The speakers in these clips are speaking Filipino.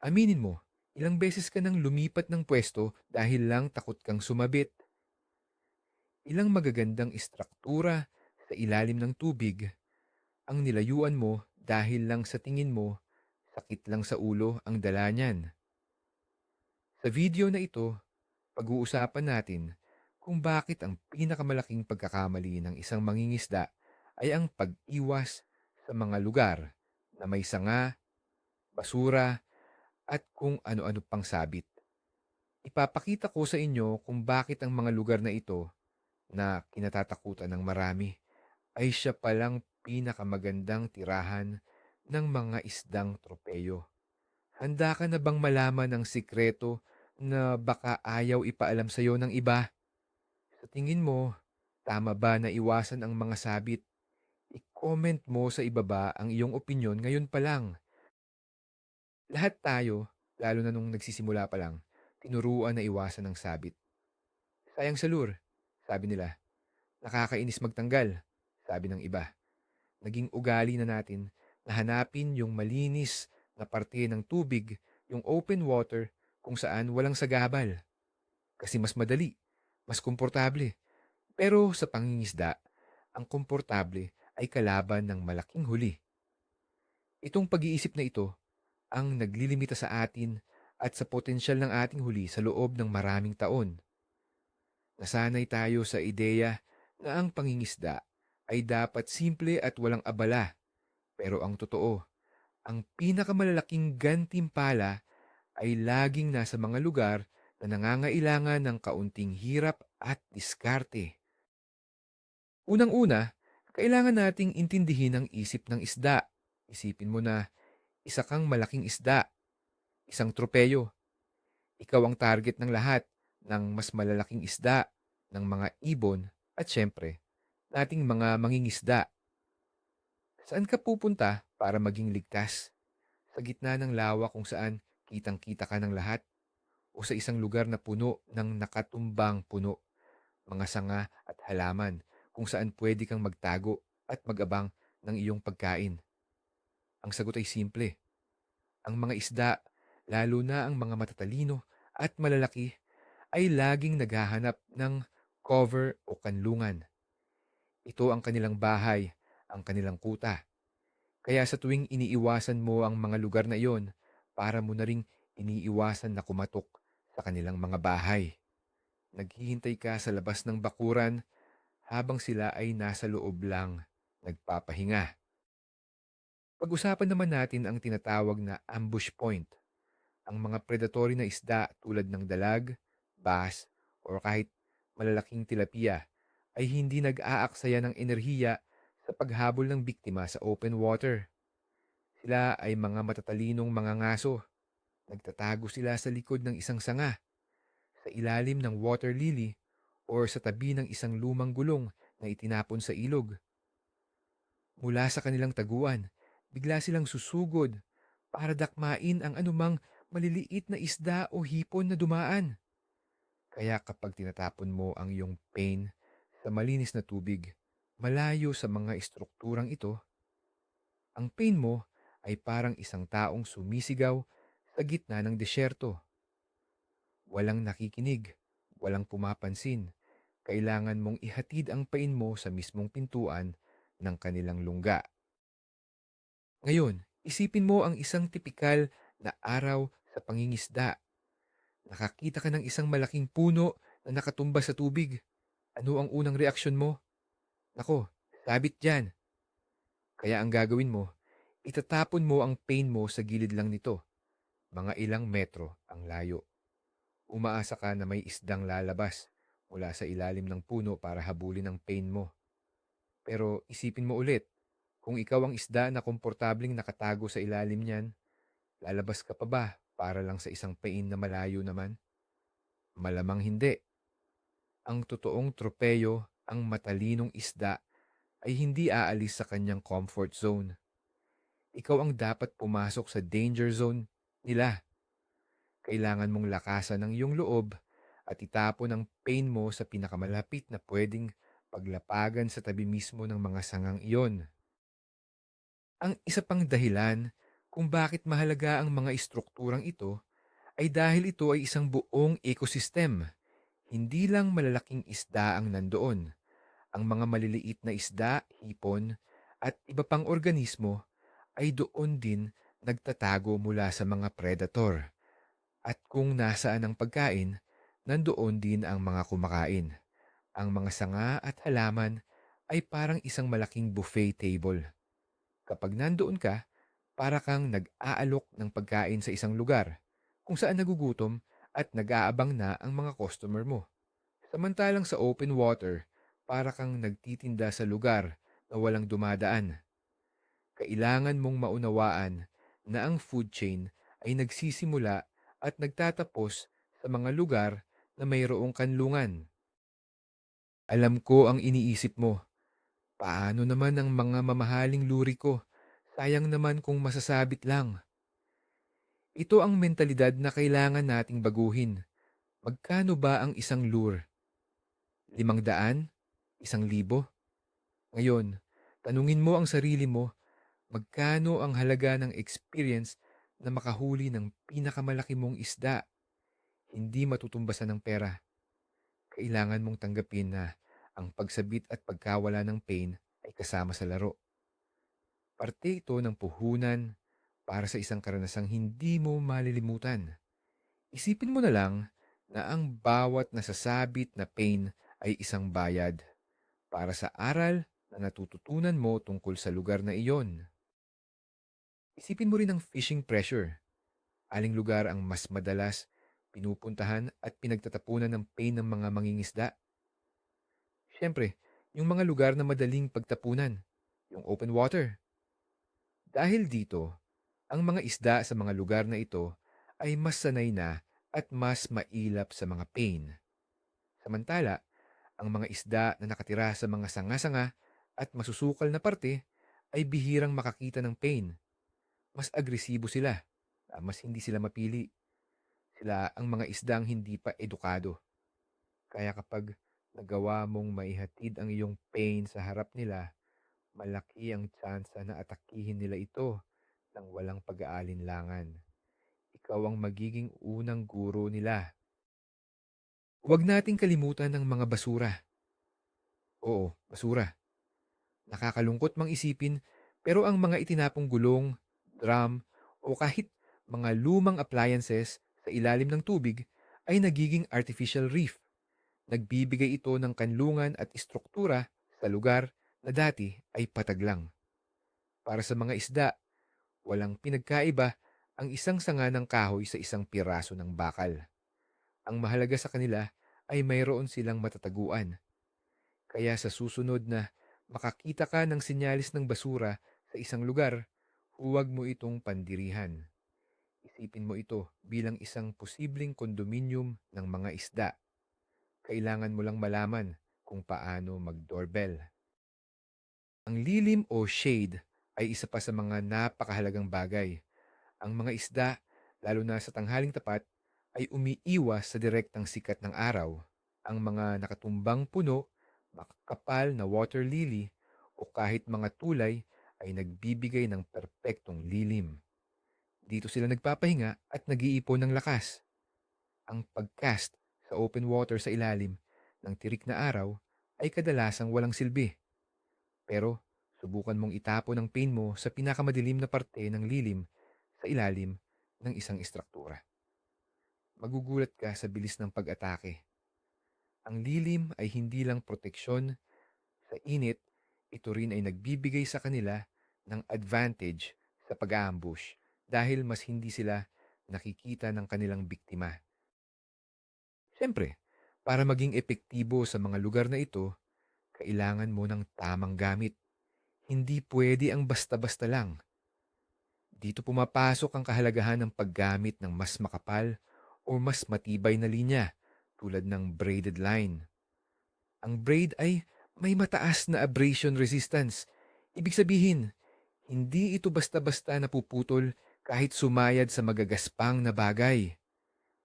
Aminin mo, ilang beses ka nang lumipat ng pwesto dahil lang takot kang sumabit. Ilang magagandang istruktura sa ilalim ng tubig ang nilayuan mo dahil lang sa tingin mo sakit lang sa ulo ang dala niyan. Sa video na ito, pag-uusapan natin kung bakit ang pinakamalaking pagkakamali ng isang mangingisda ay ang pag-iwas sa mga lugar na may sanga, basura, at kung ano-ano pang sabit. Ipapakita ko sa inyo kung bakit ang mga lugar na ito na kinatatakutan ng marami ay siya palang pinakamagandang tirahan ng mga isdang tropeyo. Handa ka na bang malaman ng sikreto na baka ayaw ipaalam sa iyo ng iba? Sa tingin mo, tama ba na iwasan ang mga sabit? I-comment mo sa ibaba ang iyong opinyon ngayon pa lang. Lahat tayo, lalo na nung nagsisimula pa lang, tinuruan na iwasan ng sabit. Sayang sa lure, sabi nila. Nakakainis magtanggal, sabi ng iba. Naging ugali na natin na hanapin yung malinis na parte ng tubig, yung open water kung saan walang sagabal. Kasi mas madali, mas komportable. Pero sa pangingisda, ang komportable ay kalaban ng malaking huli. Itong pag-iisip na ito ang naglilimita sa atin at sa potensyal ng ating huli sa loob ng maraming taon. Nasanay tayo sa ideya na ang pangingisda ay dapat simple at walang abala. Pero ang totoo, ang pinakamalalaking gantimpala ay laging nasa mga lugar na nangangailangan ng kaunting hirap at diskarte. Unang-una, kailangan nating intindihin ang isip ng isda. Isipin mo na isa kang malaking isda, isang tropeyo. Ikaw ang target ng lahat ng mas malalaking isda, ng mga ibon, at syempre, nating mga mangingisda. Saan ka pupunta para maging ligtas? Sa gitna ng lawa kung saan kitang-kita ka ng lahat? O sa isang lugar na puno ng nakatumbang puno, mga sanga at halaman kung saan pwede kang magtago at magabang ng iyong pagkain? Ang sagot ay simple. Ang mga isda, lalo na ang mga matatalino at malalaki, ay laging naghahanap ng cover o kanlungan. Ito ang kanilang bahay, ang kanilang kuta. Kaya sa tuwing iniiwasan mo ang mga lugar na iyon, para mo na ring iniiwasan na kumatok sa kanilang mga bahay. Naghihintay ka sa labas ng bakuran habang sila ay nasa loob lang, nagpapahinga. Pag-usapan naman natin ang tinatawag na ambush point. Ang mga predatory na isda tulad ng dalag, bass, o kahit malalaking tilapia ay hindi nag-aaksaya ng enerhiya sa paghabol ng biktima sa open water. Sila ay mga matatalinong mga ngaso. Nagtatago sila sa likod ng isang sanga, sa ilalim ng water lily, or sa tabi ng isang lumang gulong na itinapon sa ilog. Mula sa kanilang taguan, bigla silang susugod para dakmain ang anumang maliliit na isda o hipon na dumaan. Kaya kapag tinatapon mo ang iyong pain sa malinis na tubig, malayo sa mga estrukturang ito, ang pain mo ay parang isang taong sumisigaw sa gitna ng disyerto. Walang nakikinig, walang pumapansin. Kailangan mong ihatid ang pain mo sa mismong pintuan ng kanilang lungga. Ngayon, isipin mo ang isang tipikal na araw sa pangingisda. Nakakita ka ng isang malaking puno na nakatumba sa tubig. Ano ang unang reaksyon mo? Nako, sabit dyan. Kaya ang gagawin mo, itatapon mo ang pain mo sa gilid lang nito. Mga ilang metro ang layo. Umaasa ka na may isdang lalabas mula sa ilalim ng puno para habulin ang pain mo. Pero isipin mo ulit, kung ikaw ang isda na komportabling nakatago sa ilalim niyan, lalabas ka pa ba para lang sa isang pain na malayo naman? Malamang hindi. Ang totoong tropeyo, ang matalinong isda, ay hindi aalis sa kanyang comfort zone. Ikaw ang dapat pumasok sa danger zone nila. Kailangan mong lakasan ng iyong loob at itapon ang pain mo sa pinakamalapit na pwedeng paglapagan sa tabi mismo ng mga sangang iyon. Ang isa pang dahilan Kung bakit mahalaga ang mga istrukturang ito ay dahil ito ay isang buong ecosystem. Hindi lang malalaking isda ang nandoon. Ang mga maliliit na isda, hipon, at iba pang organismo ay doon din nagtatago mula sa mga predator. At kung nasaan ang pagkain, nandoon din ang mga kumakain. Ang mga sanga at halaman ay parang isang malaking buffet table. Kapag nandoon ka, para kang nag-aalok ng pagkain sa isang lugar kung saan nagugutom at nag-aabang na ang mga customer mo. Samantalang sa open water, para kang nagtitinda sa lugar na walang dumadaan. Kailangan mong maunawaan na ang food chain ay nagsisimula at nagtatapos sa mga lugar na mayroong kanlungan. Alam ko ang iniisip mo. Paano naman ang mga mamahaling luri ko? Sayang naman kung masasabit lang. Ito ang mentalidad na kailangan nating baguhin. Magkano ba ang isang lure? 500? 1,000? Ngayon, tanungin mo ang sarili mo, magkano ang halaga ng experience na makahuli ng pinakamalaki mong isda? Hindi matutumbasan ng pera. Kailangan mong tanggapin na ang pagsabit at pagkawala ng pain ay kasama sa laro. Parte ito ng puhunan para sa isang karanasang hindi mo malilimutan. Isipin mo na lang na ang bawat nasasabit na pain ay isang bayad para sa aral na natututunan mo tungkol sa lugar na iyon. Isipin mo rin ang fishing pressure. Aling lugar ang mas madalas pinupuntahan at pinagtatapunan ng pain ng mga mangingisda? Siyempre, yung mga lugar na madaling pagtapunan, yung open water. Dahil dito, ang mga isda sa mga lugar na ito ay mas sanay na at mas mailap sa mga pain. Samantala, ang mga isda na nakatira sa mga sanga-sanga at masusukal na parte ay bihirang makakita ng pain. Mas agresibo sila. Mas hindi sila mapili. Sila ang mga isdang hindi pa edukado. Kaya kapag nagawa mong maihatid ang iyong pain sa harap nila, malaki ang tsansa na atakihin nila ito ng walang pag-aalinlangan. Ikaw ang magiging unang guro nila. Huwag nating kalimutan ng mga basura. Oo, basura. Nakakalungkot mang isipin, pero ang mga itinapong gulong, drum, o kahit mga lumang appliances sa ilalim ng tubig ay nagiging artificial reef. Nagbibigay ito ng kanlungan at istruktura sa lugar na dati ay patag lang. Para sa mga isda, walang pinagkaiba ang isang sanga ng kahoy sa isang piraso ng bakal. Ang mahalaga sa kanila ay mayroon silang matataguan. Kaya sa susunod na makakita ka ng sinyalis ng basura sa isang lugar, huwag mo itong pandirihan. Isipin mo ito bilang isang posibleng kondominium ng mga isda. Kailangan mo lang malaman kung paano mag-doorbell. Ang lilim o shade ay isa pa sa mga napakahalagang bagay. Ang mga isda, lalo na sa tanghaling tapat, ay umiiwas sa direktang sikat ng araw. Ang mga nakatumbang puno, makakapal na water lily, o kahit mga tulay ay nagbibigay ng perpektong lilim. Dito sila nagpapahinga at nag-iipon ng lakas. Ang pagcast sa open water sa ilalim ng tirik na araw ay kadalasang walang silbi. Pero subukan mong itapon ang pain mo sa pinakamadilim na parte ng lilim sa ilalim ng isang istruktura. Magugulat ka sa bilis ng pag-atake. Ang lilim ay hindi lang proteksyon sa init, ito rin ay nagbibigay sa kanila ng advantage sa pag-ambush dahil mas hindi sila nakikita ng kanilang biktima. Siyempre, para maging epektibo sa mga lugar na ito, kailangan mo ng tamang gamit. Hindi pwede ang basta-basta lang. Dito pumapasok ang kahalagahan ng paggamit ng mas makapal o mas matibay na linya tulad ng braided line. Ang braid ay may mataas na abrasion resistance. Ibig sabihin, hindi ito basta-basta napuputol kahit sumayad sa magagaspang na bagay.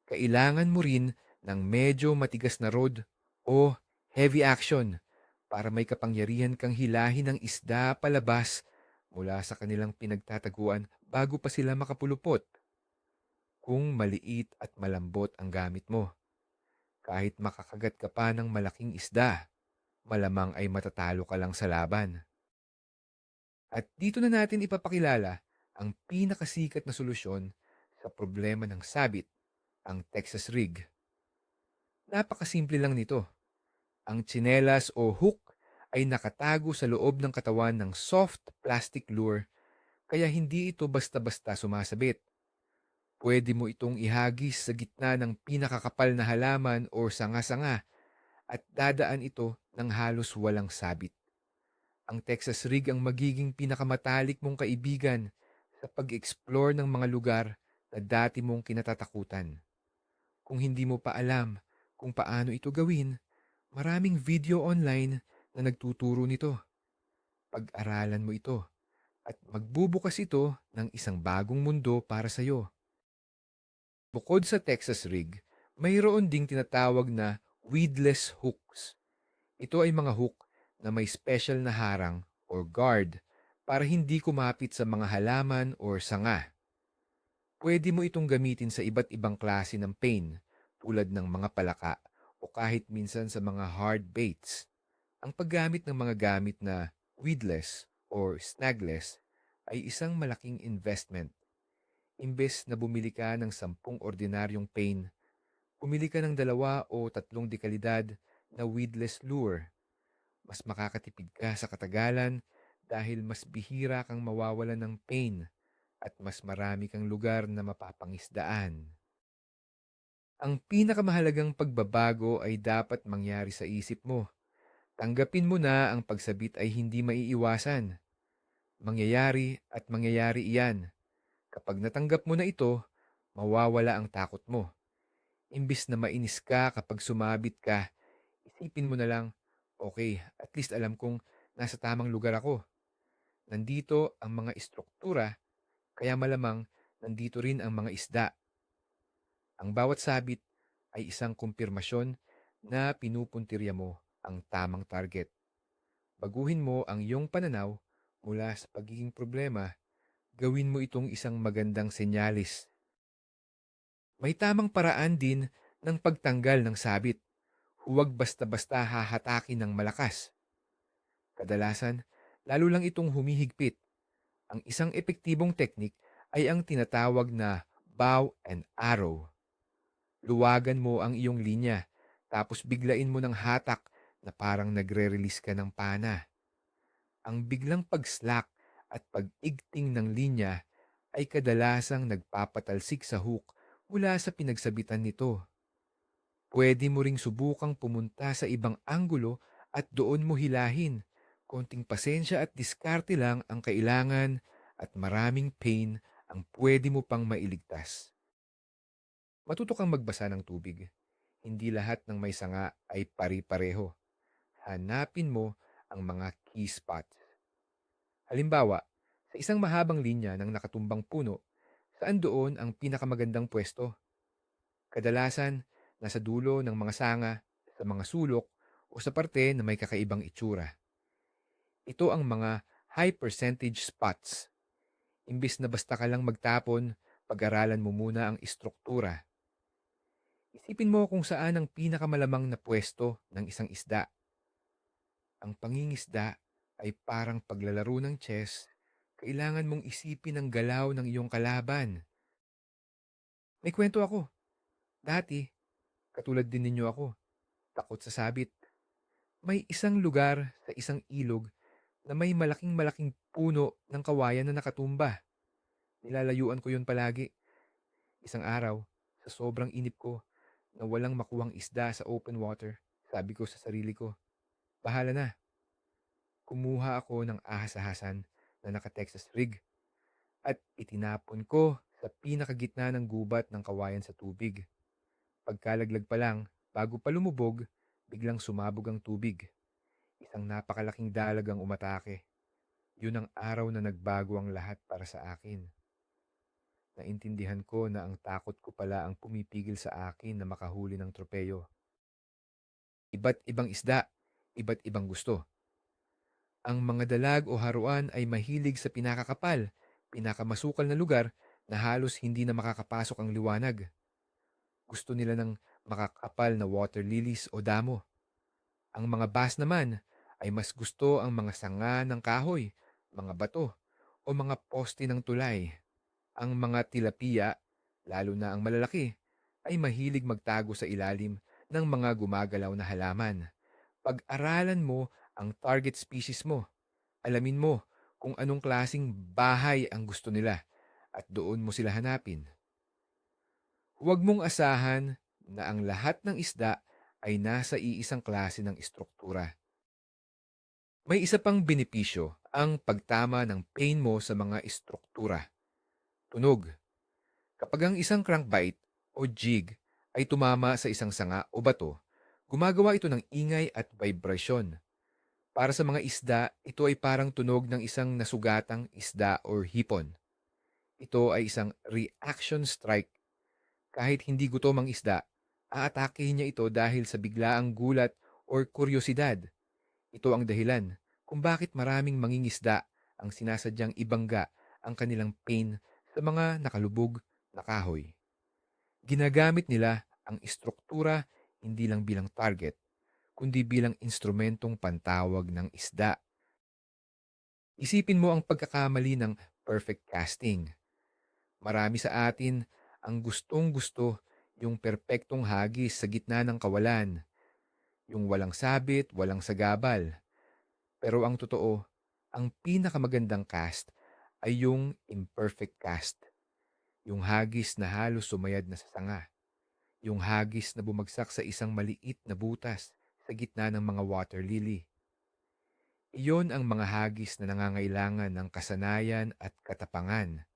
Kailangan mo rin ng medyo matigas na rod o heavy action para may kapangyarihan kang hilahin ng isda palabas mula sa kanilang pinagtataguan bago pa sila makapulupot. Kung maliit at malambot ang gamit mo, kahit makakagat ka pa ng malaking isda, malamang ay matatalo ka lang sa laban. At dito na natin ipapakilala ang pinakasikat na solusyon sa problema ng sabit, ang Texas rig. Napakasimple lang nito. Ang tsinelas o hook ay nakatago sa loob ng katawan ng soft plastic lure, kaya hindi ito basta-basta sumasabit. Pwede mo itong ihagis sa gitna ng pinakakapal na halaman o sanga-sanga at dadaan ito ng halos walang sabit. Ang Texas rig ang magiging pinakamatalik mong kaibigan sa pag-explore ng mga lugar na dati mong kinatatakutan. Kung hindi mo pa alam kung paano ito gawin, maraming video online na nagtuturo nito. Pag-aralan mo ito at magbubukas ito ng isang bagong mundo para sa iyo. Bukod sa Texas rig, mayroon ding tinatawag na weedless hooks. Ito ay mga hook na may special na harang or guard para hindi kumapit sa mga halaman or sanga. Pwede mo itong gamitin sa iba't ibang klase ng pain tulad ng mga palaka o kahit minsan sa mga hard baits. Ang paggamit ng mga gamit na weedless or snagless ay isang malaking investment. Imbes na bumili ka ng 10 ordinaryong pain, pumili ka ng 2 o 3 dekalidad na weedless lure. Mas makakatipid ka sa katagalan dahil mas bihira kang mawawalan ng pain at mas marami kang lugar na mapapangisdaan. Ang pinakamahalagang pagbabago ay dapat mangyari sa isip mo. Tanggapin mo na ang pagsabit ay hindi maiiwasan. Mangyayari at mangyayari iyan. Kapag natanggap mo na ito, mawawala ang takot mo. Imbis na mainis ka kapag sumabit ka, isipin mo na lang, okay, at least alam kong nasa tamang lugar ako. Nandito ang mga istruktura, kaya malamang nandito rin ang mga isda. Ang bawat sabit ay isang kumpirmasyon na pinupuntirya mo ang tamang target. Baguhin mo ang iyong pananaw mula sa pagiging problema, gawin mo itong isang magandang senyalis. May tamang paraan din ng pagtanggal ng sabit. Huwag basta-basta hahatakin ng malakas. Kadalasan, lalo lang itong humihigpit. Ang isang epektibong teknik ay ang tinatawag na bow and arrow. Luwagan mo ang iyong linya, tapos biglain mo ng hatak na parang nagre-release ka ng pana. Ang biglang pag-slack at pag-igting ng linya ay kadalasang nagpapatalsik sa hook mula sa pinagsabitan nito. Pwede mo ring subukang pumunta sa ibang anggulo at doon mo hilahin. Konting pasensya at diskarte lang ang kailangan at maraming pain ang pwede mo pang mailigtas. Matuto kang magbasa ng tubig. Hindi lahat ng may sanga ay pari-pareho. Hanapin mo ang mga key spots. Halimbawa, sa isang mahabang linya ng nakatumbang puno, saan doon ang pinakamagandang pwesto? Kadalasan, nasa dulo ng mga sanga, sa mga sulok, o sa parte na may kakaibang itsura. Ito ang mga high percentage spots. Imbis na basta ka lang magtapon, pag-aralan mo muna ang istruktura. Isipin mo kung saan ang pinakamalamang na pwesto ng isang isda. Ang pangingisda ay parang paglalaro ng chess. Kailangan mong isipin ang galaw ng iyong kalaban. May kwento ako. Dati, katulad din ninyo ako, takot sa sabit. May isang lugar sa isang ilog na may malaking-malaking puno ng kawayan na nakatumba. Nilalayuan ko yun palagi. Isang araw, sa sobrang inip ko, na walang makuhang isda sa open water, sabi ko sa sarili ko, bahala na. Kumuha ako ng ahas-ahasan na naka-Texas rig at itinapon ko sa pinakagitna ng gubat ng kawayan sa tubig. Pagkalaglag pa lang, bago pa lumubog, biglang sumabog ang tubig. Isang napakalaking dalag ang umatake. Yun ang araw na nagbago ang lahat para sa akin. Naintindihan ko na ang takot ko pala ang pumipigil sa akin na makahuli ng tropeyo. Iba't ibang isda, iba't ibang gusto. Ang mga dalag o haruan ay mahilig sa pinakakapal, pinakamasukal na lugar na halos hindi na makakapasok ang liwanag. Gusto nila ng makakapal na water lilies o damo. Ang mga bass naman ay mas gusto ang mga sanga ng kahoy, mga bato, o mga poste ng tulay. Ang mga tilapia, lalo na ang malalaki, ay mahilig magtago sa ilalim ng mga gumagalaw na halaman. Pag-aralan mo ang target species mo. Alamin mo kung anong klasing bahay ang gusto nila at doon mo sila hanapin. Huwag mong asahan na ang lahat ng isda ay nasa iisang klase ng istruktura. May isa pang benepisyo ang pagtama ng pain mo sa mga istruktura. Tunog. Kapag ang isang crankbite o jig ay tumama sa isang sanga o bato, gumagawa ito ng ingay at vibrasyon. Para sa mga isda, ito ay parang tunog ng isang nasugatang isda or hipon. Ito ay isang reaction strike. Kahit hindi gutom ang isda, aatakehin niya ito dahil sa biglaang gulat or kuryosidad. Ito ang dahilan kung bakit maraming mangingisda ang sinasadyang ibangga ang kanilang pain sa mga nakalubog na kahoy. Ginagamit nila ang istruktura hindi lang bilang target, kundi bilang instrumentong pantawag ng isda. Isipin mo ang pagkakamali ng perfect casting. Marami sa atin ang gustong-gusto yung perpektong hagis sa gitna ng kawalan, yung walang sabit, walang sagabal. Pero ang totoo, ang pinakamagandang cast ay yung imperfect cast. Yung hagis na halos sumayad na sa sanga. Yung hagis na bumagsak sa isang maliit na butas sa gitna ng mga water lily. Iyon ang mga hagis na nangangailangan ng kasanayan at katapangan.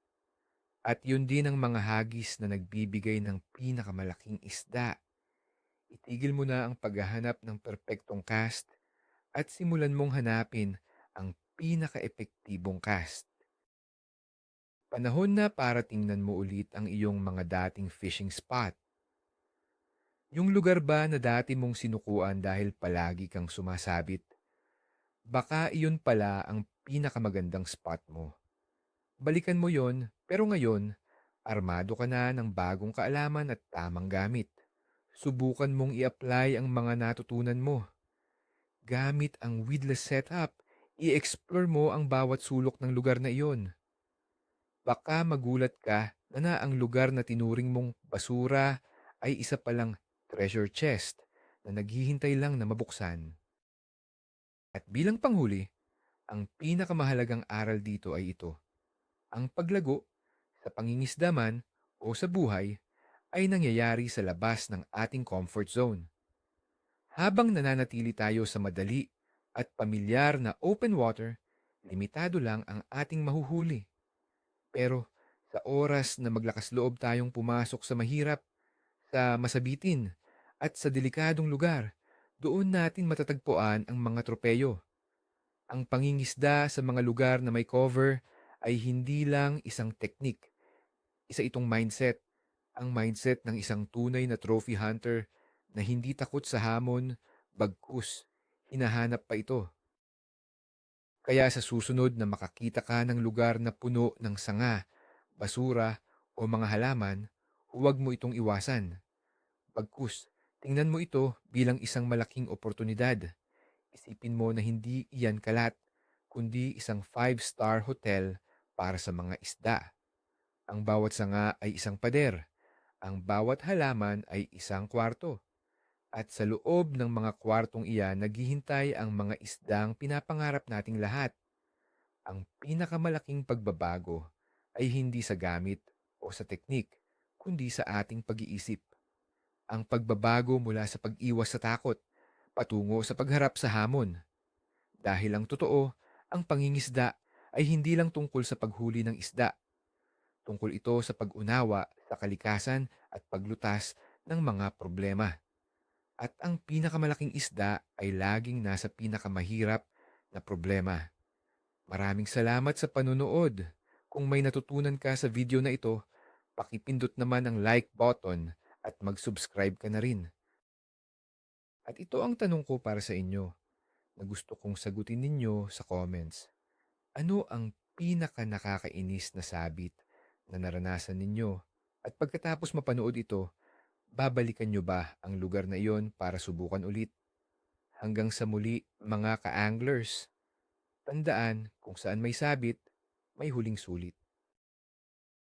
At yun din ang mga hagis na nagbibigay ng pinakamalaking isda. Itigil mo na ang paghahanap ng perpektong cast at simulan mong hanapin ang pinaka-epektibong cast. Panahon na para tingnan mo ulit ang iyong mga dating fishing spot. Yung lugar ba na dati mong sinukuan dahil palagi kang sumasabit? Baka iyon pala ang pinakamagandang spot mo. Balikan mo yon, pero ngayon, armado ka na ng bagong kaalaman at tamang gamit. Subukan mong i-apply ang mga natutunan mo. Gamit ang weedless setup, i-explore mo ang bawat sulok ng lugar na iyon. Baka magulat ka na ang lugar na tinuring mong basura ay isa palang treasure chest na naghihintay lang na mabuksan. At bilang panghuli, ang pinakamahalagang aral dito ay ito. Ang paglago sa pangingisda man o sa buhay ay nangyayari sa labas ng ating comfort zone. Habang nananatili tayo sa madali at pamilyar na open water, limitado lang ang ating mahuhuli. Pero sa oras na maglakas loob tayong pumasok sa mahirap, sa masabitin, at sa delikadong lugar, doon natin matatagpuan ang mga tropeyo. Ang pangingisda sa mga lugar na may cover ay hindi lang isang teknik, isa itong mindset. Ang mindset ng isang tunay na trophy hunter na hindi takot sa hamon, bagkus, hinahanap pa ito. Kaya sa susunod na makakita ka ng lugar na puno ng sanga, basura, o mga halaman, huwag mo itong iwasan. Bagkus, tingnan mo ito bilang isang malaking oportunidad. Isipin mo na hindi iyan kalat, kundi isang five-star hotel para sa mga isda. Ang bawat sanga ay isang pader. Ang bawat halaman ay isang kwarto. At sa loob ng mga kwartong iyan, naghihintay ang mga isdang pinapangarap nating lahat. Ang pinakamalaking pagbabago ay hindi sa gamit o sa teknik, kundi sa ating pag-iisip. Ang pagbabago mula sa pag-iwas sa takot, patungo sa pagharap sa hamon. Dahil ang totoo, ang pangingisda ay hindi lang tungkol sa paghuli ng isda. Tungkol ito sa pag-unawa sa kalikasan at paglutas ng mga problema. At ang pinakamalaking isda ay laging nasa pinakamahirap na problema. Maraming salamat sa panunood. Kung may natutunan ka sa video na ito, pakipindot naman ang like button at mag-subscribe ka na rin. At ito ang tanong ko para sa inyo na gusto kong sagutin ninyo sa comments. Ano ang pinaka nakakainis na sabit na naranasan ninyo? At pagkatapos mapanood ito, babalikan nyo ba ang lugar na iyon para subukan ulit? Hanggang sa muli, mga ka-anglers, tandaan kung saan may sabit, may huling sulit.